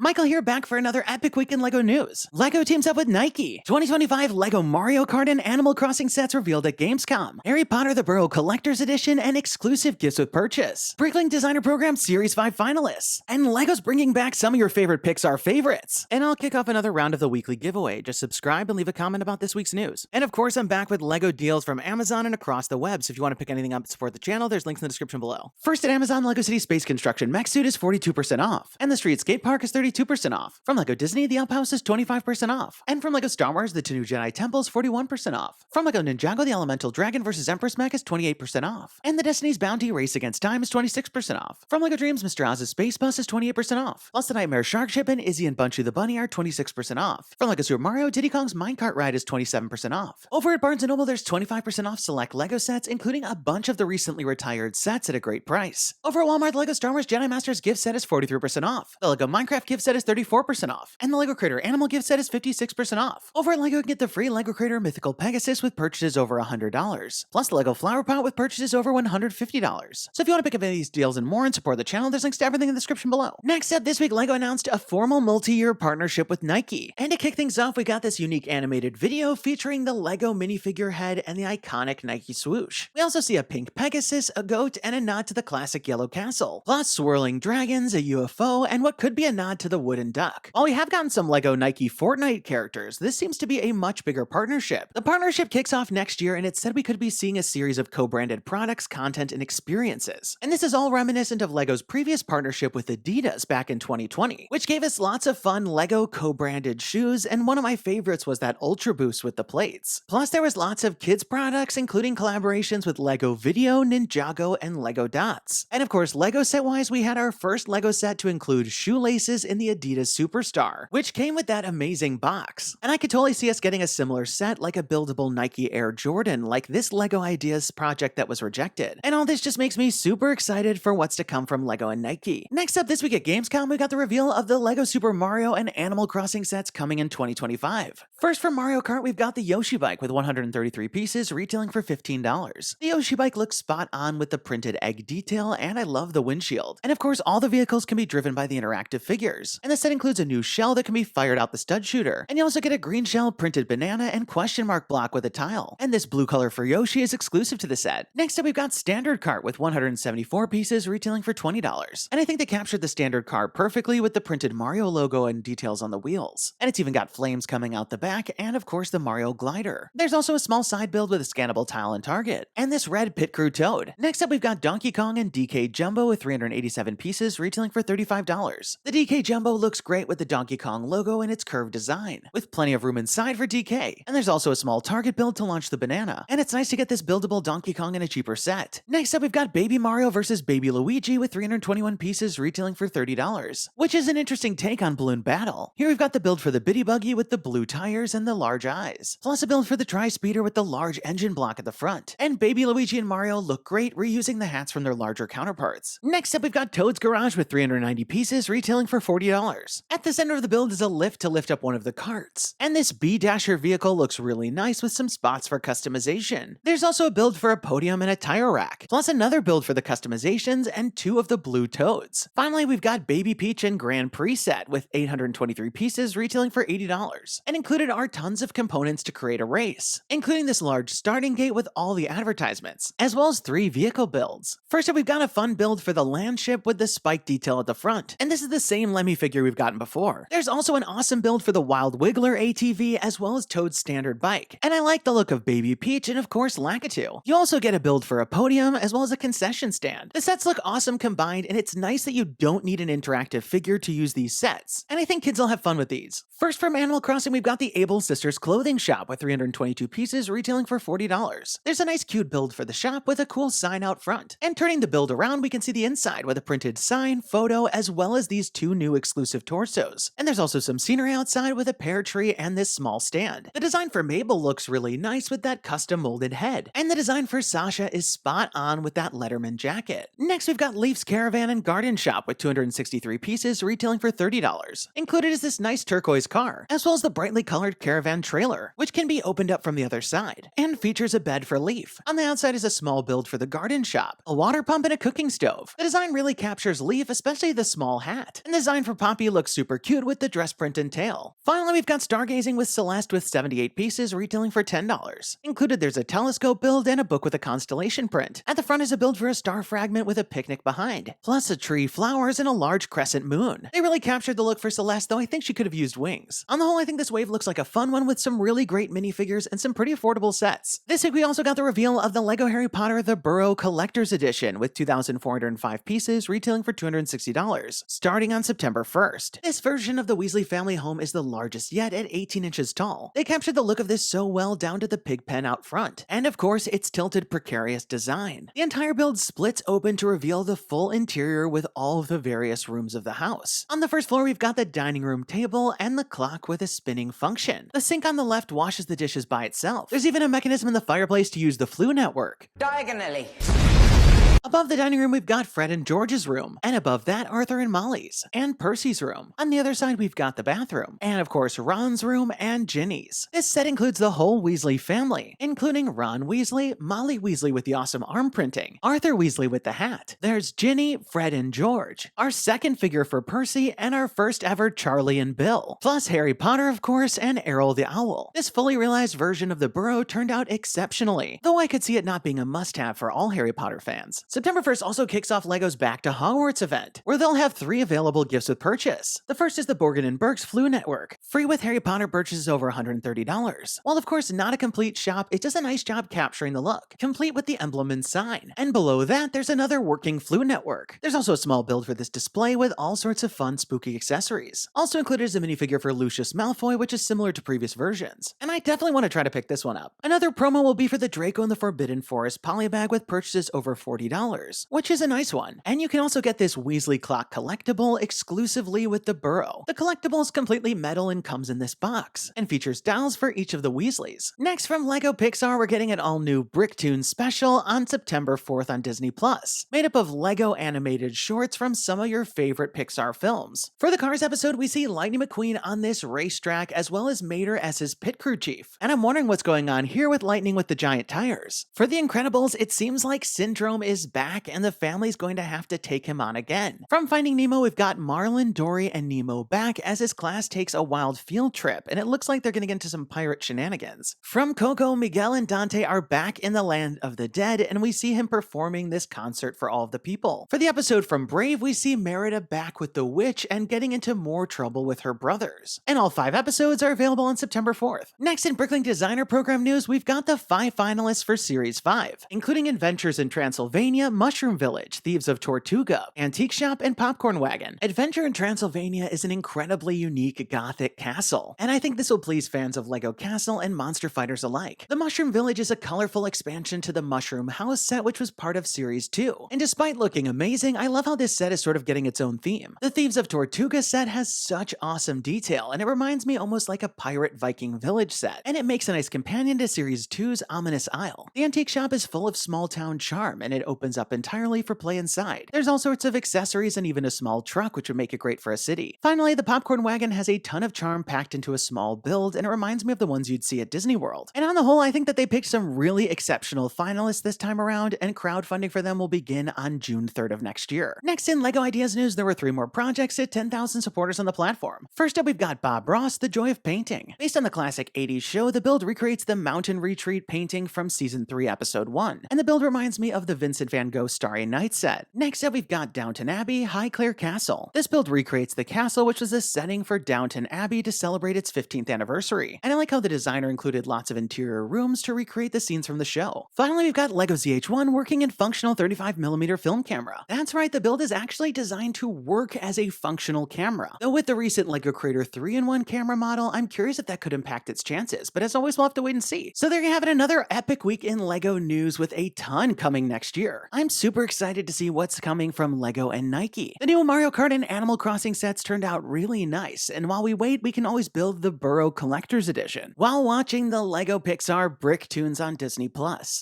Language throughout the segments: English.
Michael here, back for another epic week in LEGO news. LEGO teams up with Nike. 2025 LEGO Mario Kart and Animal Crossing sets revealed at Gamescom. Harry Potter the Burrow Collector's Edition and exclusive gifts with purchase. Bricklink Designer Program Series 5 finalists. And LEGO's bringing back some of your favorite Pixar favorites. And I'll kick off another round of the weekly giveaway. Just subscribe and leave a comment about this week's news. And of course, I'm back with LEGO deals from Amazon and across the web, so if you want to pick anything up to support the channel, there's links in the description below. First at Amazon, LEGO City Space Construction Mech Suit is 42% off. And the Street Skate Park is 32% off. From LEGO Disney, the Outhouse is 25% off. And from LEGO Star Wars, the two new Jedi Temple is 41% off. From LEGO NINJAGO, the Elemental Dragon vs Empress Mech is 28% off. And the Destiny's Bounty Race Against Time is 26% off. From LEGO Dreams, Mr. Oz's Space Bus is 28% off. Plus the Nightmare Shark Ship and Izzy and Bunchy the Bunny are 26% off. From LEGO Super Mario, Diddy Kong's Minecart Ride is 27% off. Over at Barnes & Noble, there's 25% off select LEGO sets, including a bunch of the recently retired sets at a great price. Over at Walmart, the LEGO Star Wars Jedi Masters gift set is 43% off. The LEGO Minecraft gift set is 34% off. And the LEGO Creator Animal gift set is 56% off. Over at LEGO, you can get the free LEGO Creator Mythical Pegasus with purchases over $100. Plus the LEGO Flower Pot with purchases over $150. So if you want to pick up any of these deals and more and support the channel, there's links to everything in the description below. Next up, this week LEGO announced a formal multi-year partnership with Nike. And to kick things off, we got this unique animated video featuring the LEGO minifigure head and the iconic Nike swoosh. We also see a pink Pegasus, a goat, and a nod to the classic yellow castle. Plus swirling dragons, a UFO, and what could be a nod to the wooden duck. While we have gotten some LEGO Nike Fortnite characters, this seems to be a much bigger partnership. The partnership kicks off next year, and it said we could be seeing a series of co-branded products, content, and experiences. And this is all reminiscent of LEGO's previous partnership with Adidas back in 2020, which gave us lots of fun LEGO co-branded shoes, and one of my favorites was that Ultra Boost with the plates. Plus there was lots of kids products, including collaborations with LEGO Video, NINJAGO, and LEGO Dots. And of course, LEGO set-wise, we had our first LEGO set to include shoelaces in the Adidas Superstar, which came with that amazing box. And I could totally see us getting a similar set like a buildable Nike Air Jordan, like this LEGO Ideas project that was rejected. And all this just makes me super excited for what's to come from LEGO and Nike. Next up this week at Gamescom, we got the reveal of the LEGO Super Mario and Animal Crossing sets coming in 2025. First for Mario Kart, we've got the Yoshi Bike with 133 pieces retailing for $15. The Yoshi Bike looks spot on with the printed egg detail, and I love the windshield. And of course, all the vehicles can be driven by the interactive figures. And the set includes a new shell that can be fired out the stud shooter. And you also get a green shell, printed banana, and question mark block with a tile. And this blue color for Yoshi is exclusive to the set. Next up, we've got Standard Kart with 174 pieces retailing for $20. And I think they captured the Standard car perfectly with the printed Mario logo and details on the wheels. And it's even got flames coming out the back, and of course the Mario glider. There's also a small side build with a scannable tile and target. And this red pit crew toad. Next up, we've got Donkey Kong and DK Jumbo with 387 pieces retailing for $35. The DK Jumbo looks great with the Donkey Kong logo and its curved design, with plenty of room inside for DK. And there's also a small target build to launch the banana. And it's nice to get this buildable Donkey Kong in a cheaper set. Next up, we've got Baby Mario vs Baby Luigi with 321 pieces retailing for $30, which is an interesting take on Balloon Battle. Here we've got the build for the Bitty Buggy with the blue tires and the large eyes, plus a build for the Tri-Speeder with the large engine block at the front. And Baby Luigi and Mario look great reusing the hats from their larger counterparts. Next up, we've got Toad's Garage with 390 pieces retailing for $40. At the center of the build is a lift to lift up one of the carts. And this B-Dasher vehicle looks really nice with some spots for customization. There's also a build for a podium and a tire rack, plus another build for the customizations and two of the blue toads. Finally, we've got Baby Peach and Grand Prix set with 823 pieces retailing for $80. And included are tons of components to create a race, including this large starting gate with all the advertisements, as well as 3 vehicle builds. First up, we've got a fun build for the land ship with the spike detail at the front, and this is the same Lemmy figure we've gotten before. There's also an awesome build for the Wild Wiggler ATV as well as Toad's standard bike, and I like the look of Baby Peach and of course Lakitu. You also get a build for a podium as well as a concession stand. The sets look awesome combined, and it's nice that you don't need an interactive figure to use these sets, and I think kids will have fun with these. First from Animal Crossing, we've got the Able Sisters clothing shop with 322 pieces retailing for $40. There's a nice cute build for the shop with a cool sign out front. And turning the build around, we can see the inside with a printed sign, photo, as well as these 2 new exclusive torsos. And there's also some scenery outside with a pear tree and this small stand. The design for Mabel looks really nice with that custom molded head. And the design for Sasha is spot on with that Letterman jacket. Next, we've got Leif's Caravan and Garden Shop with 263 pieces retailing for $30. Included is this nice turquoise car, as well as the brightly colored Caravan trailer, which can be opened up from the other side, and features a bed for Leif. On the outside is a small build for the garden shop, a water pump, and a cooking stove. The design really captures Leif, especially the small hat. And the design for Poppy looks super cute with the dress print and tail. Finally, we've got Stargazing with Celeste with 78 pieces retailing for $10. Included there's a telescope build and a book with a constellation print. At the front is a build for a star fragment with a picnic behind, plus a tree, flowers, and a large crescent moon. They really captured the look for Celeste, though I think she could have used wings. On the whole, I think this wave looks like a fun one with some really great minifigures and some pretty affordable sets. This week we also got the reveal of the LEGO Harry Potter The Burrow Collector's Edition with 2,405 pieces retailing for $260, starting on September 1st. This version of the Weasley family home is the largest yet at 18 inches tall. They captured the look of this so well down to the pig pen out front, and of course its tilted precarious design. The entire build splits open to reveal the full interior with all of the various rooms of the house. On the first floor we've got the dining room table and the clock with a spinning function. The sink on the left washes the dishes by itself. There's even a mechanism in the fireplace to use the flue network. Diagonally. Above the dining room, we've got Fred and George's room, and above that, Arthur and Molly's, and Percy's room. On the other side, we've got the bathroom, and of course, Ron's room and Ginny's. This set includes the whole Weasley family, including Ron Weasley, Molly Weasley with the awesome arm printing, Arthur Weasley with the hat. There's Ginny, Fred, and George, our second figure for Percy, and our first ever Charlie and Bill, plus Harry Potter, of course, and Errol the Owl. This fully realized version of the Burrow turned out exceptionally, though I could see it not being a must-have for all Harry Potter fans. September 1st also kicks off LEGO's Back to Hogwarts event, where they'll have 3 available gifts with purchase. The first is the Borgin & Burke's Flue Network, free with Harry Potter purchases over $130. While of course not a complete shop, it does a nice job capturing the look, complete with the emblem and sign. And below that, there's another working Flue Network. There's also a small build for this display with all sorts of fun, spooky accessories. Also included is a minifigure for Lucius Malfoy, which is similar to previous versions. And I definitely want to try to pick this one up. Another promo will be for the Draco and the Forbidden Forest polybag with purchases over $40. Which is a nice one. And you can also get this Weasley clock collectible exclusively with the Burrow. The collectible is completely metal and comes in this box, and features dolls for each of the Weasleys. Next, from LEGO Pixar, we're getting an all-new Bricktoons special on September 4th on Disney+, made up of LEGO animated shorts from some of your favorite Pixar films. For the Cars episode, we see Lightning McQueen on this racetrack as well as Mater as his pit crew chief. And I'm wondering what's going on here with Lightning with the giant tires. For the Incredibles, it seems like Syndrome is back and the family's going to have to take him on again. From Finding Nemo, we've got Marlin, Dory, and Nemo back as his class takes a wild field trip, and it looks like they're going to get into some pirate shenanigans. From Coco, Miguel and Dante are back in the land of the dead, and we see him performing this concert for all of the people. For the episode from Brave, we see Merida back with the witch and getting into more trouble with her brothers. And all 5 episodes are available on September 4th. Next, in Bricklink Designer Program news, we've got the 5 finalists for Series 5, including Adventures in Transylvania, Mushroom Village, Thieves of Tortuga, Antique Shop, and Popcorn Wagon. Adventure in Transylvania is an incredibly unique gothic castle, and I think this will please fans of LEGO Castle and Monster Fighters alike. The Mushroom Village is a colorful expansion to the Mushroom House set, which was part of Series 2, and despite looking amazing, I love how this set is sort of getting its own theme. The Thieves of Tortuga set has such awesome detail, and it reminds me almost like a pirate Viking village set, and it makes a nice companion to Series 2's Ominous Isle. The Antique Shop is full of small town charm, and it opens up entirely for play inside. There's all sorts of accessories and even a small truck, which would make it great for a city. Finally, the Popcorn Wagon has a ton of charm packed into a small build, and it reminds me of the ones you'd see at Disney World. And on the whole, I think that they picked some really exceptional finalists this time around, and crowdfunding for them will begin on June 3rd of next year. Next, in LEGO Ideas news, there were 3 more projects at 10,000 supporters on the platform. First up, we've got Bob Ross, The Joy of Painting. Based on the classic 80s show, the build recreates the Mountain Retreat painting from Season 3, Episode 1, and the build reminds me of the Vincent van Gogh Starry Night set. Next up, we've got Downton Abbey, Highclere Castle. This build recreates the castle, which was the setting for Downton Abbey to celebrate its 15th anniversary, and I like how the designer included lots of interior rooms to recreate the scenes from the show. Finally, we've got LEGO ZH1 working in functional 35mm film camera. That's right, the build is actually designed to work as a functional camera. Though with the recent LEGO Creator 3-in-1 camera model, I'm curious if that could impact its chances, but as always, we'll have to wait and see. So there you have it, another epic week in LEGO news with a ton coming next year. I'm super excited to see what's coming from LEGO and Nike. The new Mario Kart and Animal Crossing sets turned out really nice, and while we wait, we can always build the Burrow Collector's Edition while watching the LEGO Pixar Bricktoons on Disney+.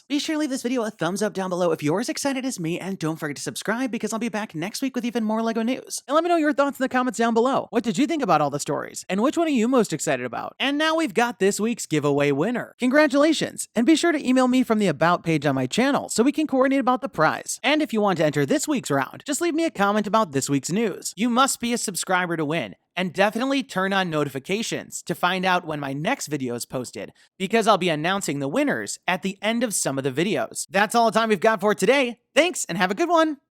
Be sure to leave this video a thumbs up down below if you're as excited as me, and don't forget to subscribe because I'll be back next week with even more LEGO news. And let me know your thoughts in the comments down below. What did you think about all the stories? And which one are you most excited about? And now we've got this week's giveaway winner. Congratulations! And be sure to email me from the About page on my channel so we can coordinate about the prize. And if you want to enter this week's round, just leave me a comment about this week's news. You must be a subscriber to win, and definitely turn on notifications to find out when my next video is posted, because I'll be announcing the winners at the end of some of the videos. That's all the time we've got for today. Thanks, and have a good one!